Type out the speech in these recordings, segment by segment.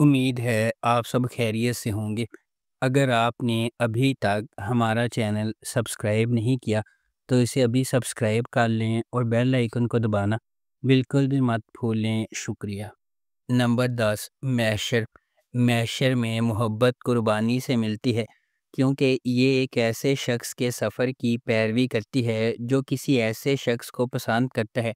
امید ہے آپ سب خیریت سے ہوں گے۔ اگر آپ نے ابھی تک ہمارا چینل سبسکرائب نہیں کیا تو اسے ابھی سبسکرائب کر لیں اور بیل آئیکن کو دبانا بالکل بھی مت بھولیں۔ شکریہ۔ نمبر 10، معاشر۔ معاشر میں محبت قربانی سے ملتی ہے، کیونکہ یہ ایک ایسے شخص کے سفر کی پیروی کرتی ہے جو کسی ایسے شخص کو پسند کرتا ہے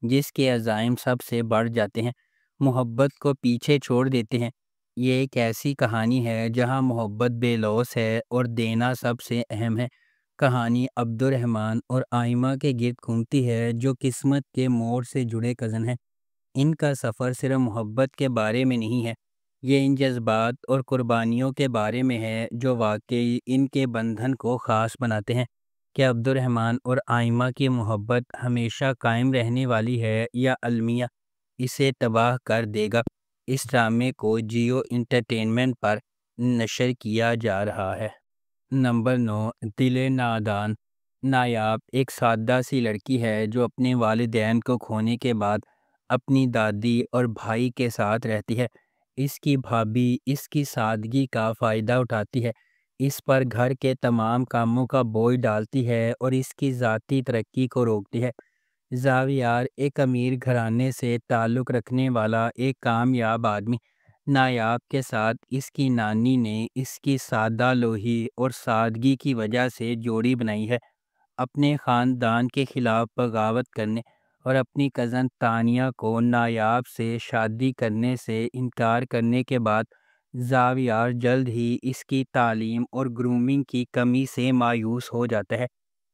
جس کے عزائم سب سے بڑھ جاتے ہیں، محبت کو پیچھے چھوڑ دیتے ہیں۔ یہ ایک ایسی کہانی ہے جہاں محبت بے لوث ہے اور دینا سب سے اہم ہے۔ کہانی عبد الرحمن اور آئمہ کے گرد گھومتی ہے، جو قسمت کے موڑ سے جڑے کزن ہیں۔ ان کا سفر صرف محبت کے بارے میں نہیں ہے، یہ ان جذبات اور قربانیوں کے بارے میں ہے جو واقعی ان کے بندھن کو خاص بناتے ہیں۔ کہ عبد الرحمن اور آئمہ کی محبت ہمیشہ قائم رہنے والی ہے یا المیہ اسے تباہ کر دے گا؟ اس ڈرامے کو جیو انٹرٹینمنٹ پر نشر کیا جا رہا ہے۔ نمبر 9، دل نادان۔ نایاب ایک سادہ سی لڑکی ہے جو اپنے والدین کو کھونے کے بعد اپنی دادی اور بھائی کے ساتھ رہتی ہے۔ اس کی بھابھی اس کی سادگی کا فائدہ اٹھاتی ہے، اس پر گھر کے تمام کاموں کا بوجھ ڈالتی ہے اور اس کی ذاتی ترقی کو روکتی ہے۔ زاویار ایک امیر گھرانے سے تعلق رکھنے والا ایک کامیاب آدمی، نایاب کے ساتھ اس کی نانی نے اس کی سادہ لوہی اور سادگی کی وجہ سے جوڑی بنائی ہے۔ اپنے خاندان کے خلاف بغاوت کرنے اور اپنی کزن تانیہ کو نایاب سے شادی کرنے سے انکار کرنے کے بعد زاویار جلد ہی اس کی تعلیم اور گرومنگ کی کمی سے مایوس ہو جاتا ہے۔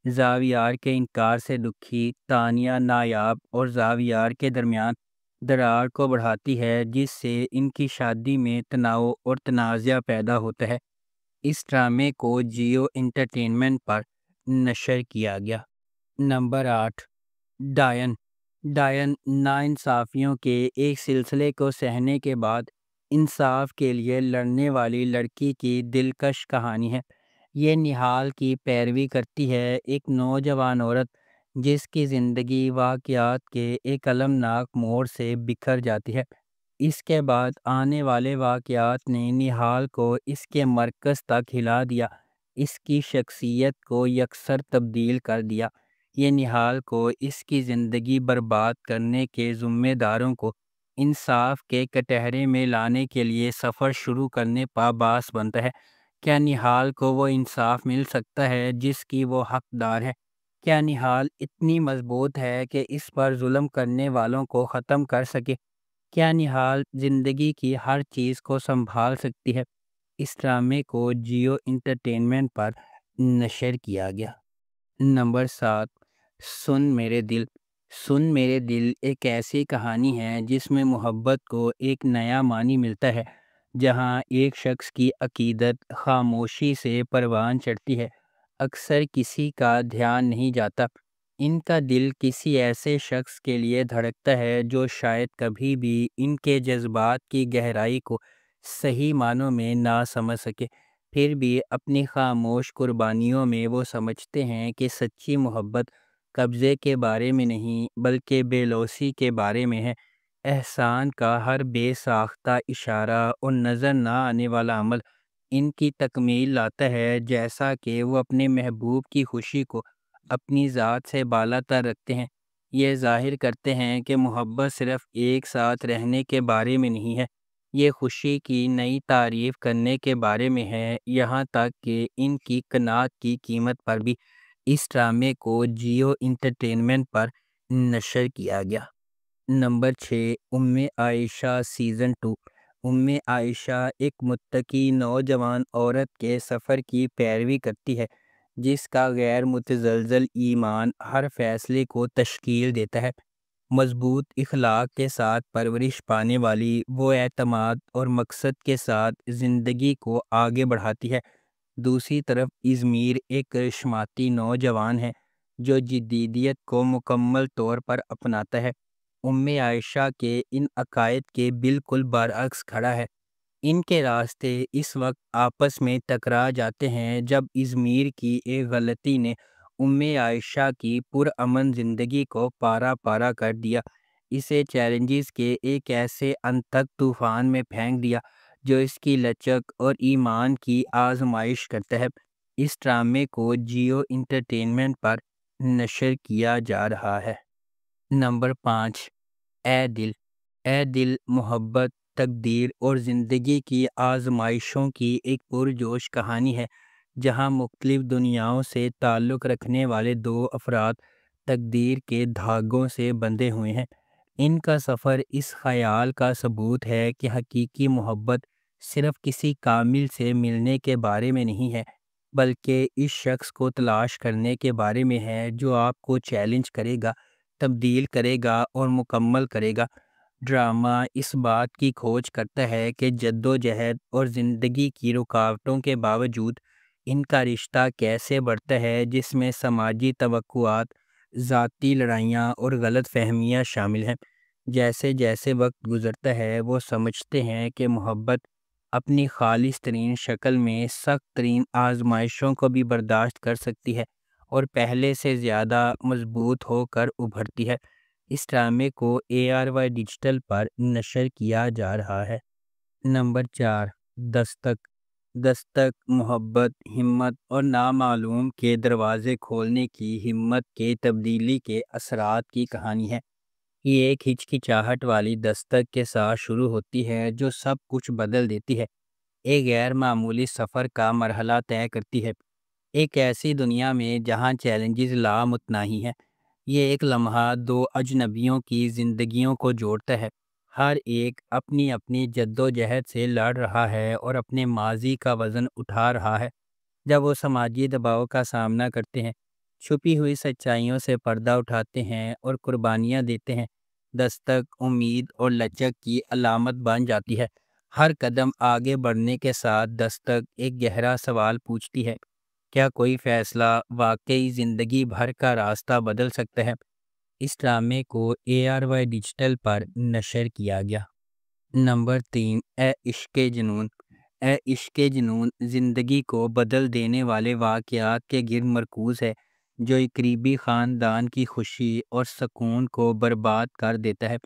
زاویار کے انکار سے دکھی تانیہ نایاب اور زاویار کے درمیان دراڑ کو بڑھاتی ہے، جس سے ان کی شادی میں تناؤ اور تنازع پیدا ہوتا ہے۔ اس ڈرامے کو جیو انٹرٹینمنٹ پر نشر کیا گیا۔ نمبر 8، ڈائن۔ ڈائن ناانصافیوں کے ایک سلسلے کو سہنے کے بعد انصاف کے لیے لڑنے والی لڑکی کی دلکش کہانی ہے۔ یہ نہال کی پیروی کرتی ہے، ایک نوجوان عورت جس کی زندگی واقعات کے ایک المناک موڑ سے بکھر جاتی ہے۔ اس کے بعد آنے والے واقعات نے نہال کو اس کے مرکز تک ہلا دیا، اس کی شخصیت کو یکسر تبدیل کر دیا۔ یہ نہال کو اس کی زندگی برباد کرنے کے ذمہ داروں کو انصاف کے کٹہرے میں لانے کے لیے سفر شروع کرنے پا باعث بنتا ہے۔ کیا نہال کو وہ انصاف مل سکتا ہے جس کی وہ حقدار ہے؟ کیا نہال اتنی مضبوط ہے کہ اس پر ظلم کرنے والوں کو ختم کر سکے؟ کیا نہال زندگی کی ہر چیز کو سنبھال سکتی ہے؟ اس ڈرامے کو جیو انٹرٹینمنٹ پر نشر کیا گیا۔ نمبر 7، سن میرے دل۔ سن میرے دل ایک ایسی کہانی ہے جس میں محبت کو ایک نیا معنی ملتا ہے، جہاں ایک شخص کی عقیدت خاموشی سے پروان چڑھتی ہے، اکثر کسی کا دھیان نہیں جاتا۔ ان کا دل کسی ایسے شخص کے لیے دھڑکتا ہے جو شاید کبھی بھی ان کے جذبات کی گہرائی کو صحیح معنوں میں نہ سمجھ سکے، پھر بھی اپنی خاموش قربانیوں میں وہ سمجھتے ہیں کہ سچی محبت قبضے کے بارے میں نہیں بلکہ بے لوثی کے بارے میں ہے۔ احسان کا ہر بے ساختہ اشارہ اور نظر نہ آنے والا عمل ان کی تکمیل لاتا ہے، جیسا کہ وہ اپنے محبوب کی خوشی کو اپنی ذات سے بالا تر رکھتے ہیں۔ یہ ظاہر کرتے ہیں کہ محبت صرف ایک ساتھ رہنے کے بارے میں نہیں ہے، یہ خوشی کی نئی تعریف کرنے کے بارے میں ہے، یہاں تک کہ ان کی قناعت کی قیمت پر بھی۔ اس ڈرامے کو جیو انٹرٹینمنٹ پر نشر کیا گیا۔ نمبر 6، عائشہ سیزن 2۔ عائشہ ایک متقی نوجوان عورت کے سفر کی پیروی کرتی ہے، جس کا غیر متزلزل ایمان ہر فیصلے کو تشکیل دیتا ہے۔ مضبوط اخلاق کے ساتھ پرورش پانے والی وہ اعتماد اور مقصد کے ساتھ زندگی کو آگے بڑھاتی ہے۔ دوسری طرف ازمیر ایک کرشماتی نوجوان ہے جو جدیدیت کو مکمل طور پر اپناتا ہے، عائشہ کے ان عقائد کے بالکل برعکس کھڑا ہے۔ ان کے راستے اس وقت آپس میں ٹکرا جاتے ہیں جب ازمیر کی ایک غلطی نے عائشہ کی پرامن زندگی کو پارا پارا کر دیا۔ اسے چیلنجز کے ایک ایسے انتھک طوفان میں پھینک دیا جو اس کی لچک اور ایمان کی آزمائش کرتا ہے۔ اس ڈرامے کو جیو انٹرٹینمنٹ پر نشر کیا جا رہا ہے۔ نمبر 5، اے دل۔ اے دل محبت، تقدیر اور زندگی کی آزمائشوں کی ایک پرجوش کہانی ہے، جہاں مختلف دنیاؤں سے تعلق رکھنے والے دو افراد تقدیر کے دھاگوں سے بندھے ہوئے ہیں۔ ان کا سفر اس خیال کا ثبوت ہے کہ حقیقی محبت صرف کسی کامل سے ملنے کے بارے میں نہیں ہے، بلکہ اس شخص کو تلاش کرنے کے بارے میں ہے جو آپ کو چیلنج کرے گا، تبدیل کرے گا اور مکمل کرے گا۔ ڈرامہ اس بات کی کھوج کرتا ہے کہ جدوجہد اور زندگی کی رکاوٹوں کے باوجود ان کا رشتہ کیسے بڑھتا ہے، جس میں سماجی توقعات، ذاتی لڑائیاں اور غلط فہمیاں شامل ہیں۔ جیسے جیسے وقت گزرتا ہے وہ سمجھتے ہیں کہ محبت اپنی خالص ترین شکل میں سخت ترین آزمائشوں کو بھی برداشت کر سکتی ہے اور پہلے سے زیادہ مضبوط ہو کر ابھرتی ہے۔ اس ڈرامے کو ARY ڈیجیٹل پر نشر کیا جا رہا ہے۔ نمبر 4، دستک۔ دستک محبت، ہمت اور نامعلوم کے دروازے کھولنے کی ہمت کے تبدیلی کے اثرات کی کہانی ہے۔ یہ ایک ہچکچاہٹ والی دستک کے ساتھ شروع ہوتی ہے جو سب کچھ بدل دیتی ہے، ایک غیر معمولی سفر کا مرحلہ طے کرتی ہے، ایک ایسی دنیا میں جہاں چیلنجز لامتناہی ہیں۔ یہ ایک لمحہ دو اجنبیوں کی زندگیوں کو جوڑتا ہے، ہر ایک اپنی اپنی جد و جہد سے لڑ رہا ہے اور اپنے ماضی کا وزن اٹھا رہا ہے۔ جب وہ سماجی دباؤ کا سامنا کرتے ہیں، چھپی ہوئی سچائیوں سے پردہ اٹھاتے ہیں اور قربانیاں دیتے ہیں، دستک امید اور لچک کی علامت بن جاتی ہے۔ ہر قدم آگے بڑھنے کے ساتھ دستک ایک گہرا سوال پوچھتی ہے، کیا کوئی فیصلہ واقعی زندگی بھر کا راستہ بدل سکتا ہے؟ اس ڈرامے کو ARY ڈیجیٹل پر نشر کیا گیا۔ نمبر 3، اے عشق جنون۔ اے عشق جنون زندگی کو بدل دینے والے واقعات کے گرد مرکوز ہے جو ایک قریبی خاندان کی خوشی اور سکون کو برباد کر دیتا ہے۔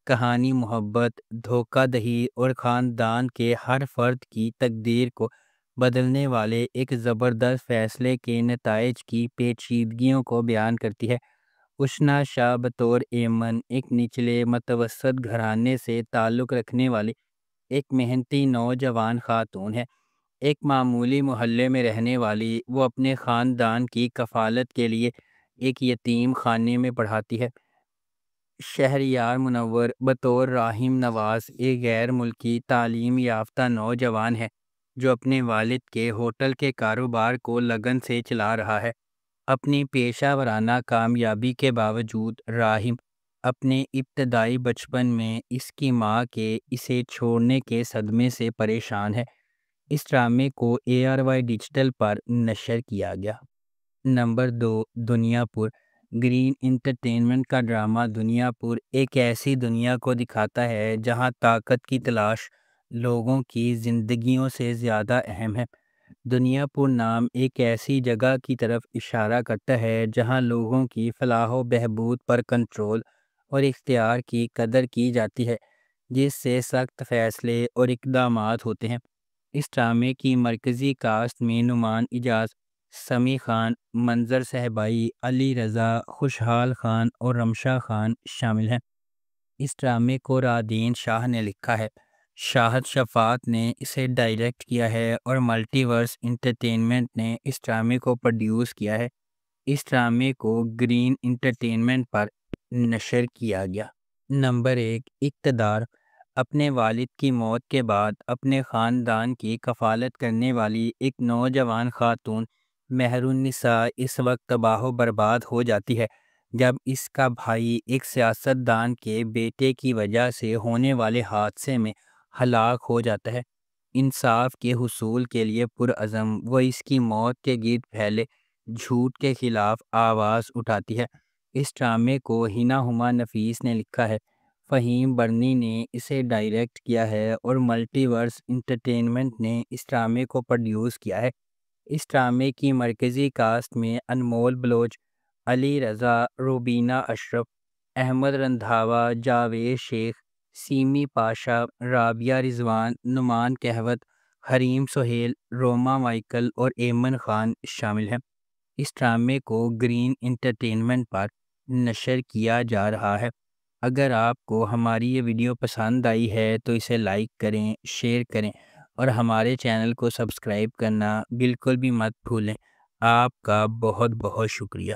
کہانی محبت، دھوکہ دہی اور خاندان کے ہر فرد کی تقدیر کو بدلنے والے ایک زبردست فیصلے کے نتائج کی پیچیدگیوں کو بیان کرتی ہے۔ اشنا شاہ بطور ایمن ایک نچلے متوسط گھرانے سے تعلق رکھنے والی ایک محنتی نوجوان خاتون ہے۔ ایک معمولی محلے میں رہنے والی وہ اپنے خاندان کی کفالت کے لیے ایک یتیم خانے میں پڑھاتی ہے۔ شہریار منور بطور راہم نواز ایک غیر ملکی تعلیم یافتہ نوجوان ہے جو اپنے والد کے ہوٹل کے کاروبار کو لگن سے چلا رہا ہے۔ اپنی پیشہ ورانہ کامیابی کے باوجود راہم اپنے ابتدائی بچپن میں اس کی ماں کے اسے چھوڑنے کے صدمے سے پریشان ہے۔ اس ڈرامے کو ARY ڈیجیٹل پر نشر کیا گیا۔ نمبر 2، دنیا پور۔ گرین انٹرٹینمنٹ کا ڈرامہ دنیا پور ایک ایسی دنیا کو دکھاتا ہے جہاں طاقت کی تلاش لوگوں کی زندگیوں سے زیادہ اہم ہے۔ دنیا پور نام ایک ایسی جگہ کی طرف اشارہ کرتا ہے جہاں لوگوں کی فلاح و بہبود پر کنٹرول اور اختیار کی قدر کی جاتی ہے، جس سے سخت فیصلے اور اقدامات ہوتے ہیں۔ اس ڈرامے کی مرکزی کاسٹ میں نعمان اجاز، سمیع خان، منظر صاحبائی، علی رضا، خوشحال خان اور رمشا خان شامل ہیں۔ اس ڈرامے کو رادین شاہ نے لکھا ہے، شاہد شفاعت نے اسے ڈائریکٹ کیا ہے اور ملٹی ورس انٹرٹینمنٹ نے اس ڈرامے کو پروڈیوس کیا ہے۔ اس ڈرامے کو گرین انٹرٹینمنٹ پر نشر کیا گیا۔ نمبر 1، اقتدار۔ اپنے والد کی موت کے بعد اپنے خاندان کی کفالت کرنے والی ایک نوجوان خاتون مہر النساء اس وقت تباہ و برباد ہو جاتی ہے جب اس کا بھائی ایک سیاست دان کے بیٹے کی وجہ سے ہونے والے حادثے میں ہلاک ہو جاتا ہے۔ انصاف کے حصول کے لیے پرعزم وہ اس کی موت کے گرد پھیلے جھوٹ کے خلاف آواز اٹھاتی ہے۔ اس ڈرامے کو ہنا ہما نفیس نے لکھا ہے، فہیم برنی نے اسے ڈائریکٹ کیا ہے اور ملٹی ورس انٹرٹینمنٹ نے اس ڈرامے کو پروڈیوس کیا ہے۔ اس ڈرامے کی مرکزی کاسٹ میں انمول بلوچ، علی رضا، روبینہ اشرف، احمد رندھاوا، جاوید شیخ، سیمی پاشا، رابعہ رضوان، نعمان کہوت، حریم سہیل، روما مائیکل اور ایمن خان شامل ہیں۔ اس ڈرامے کو گرین انٹرٹینمنٹ پر نشر کیا جا رہا ہے۔ اگر آپ کو ہماری یہ ویڈیو پسند آئی ہے تو اسے لائک کریں، شیئر کریں اور ہمارے چینل کو سبسکرائب کرنا بالکل بھی مت بھولیں۔ آپ کا بہت بہت شکریہ۔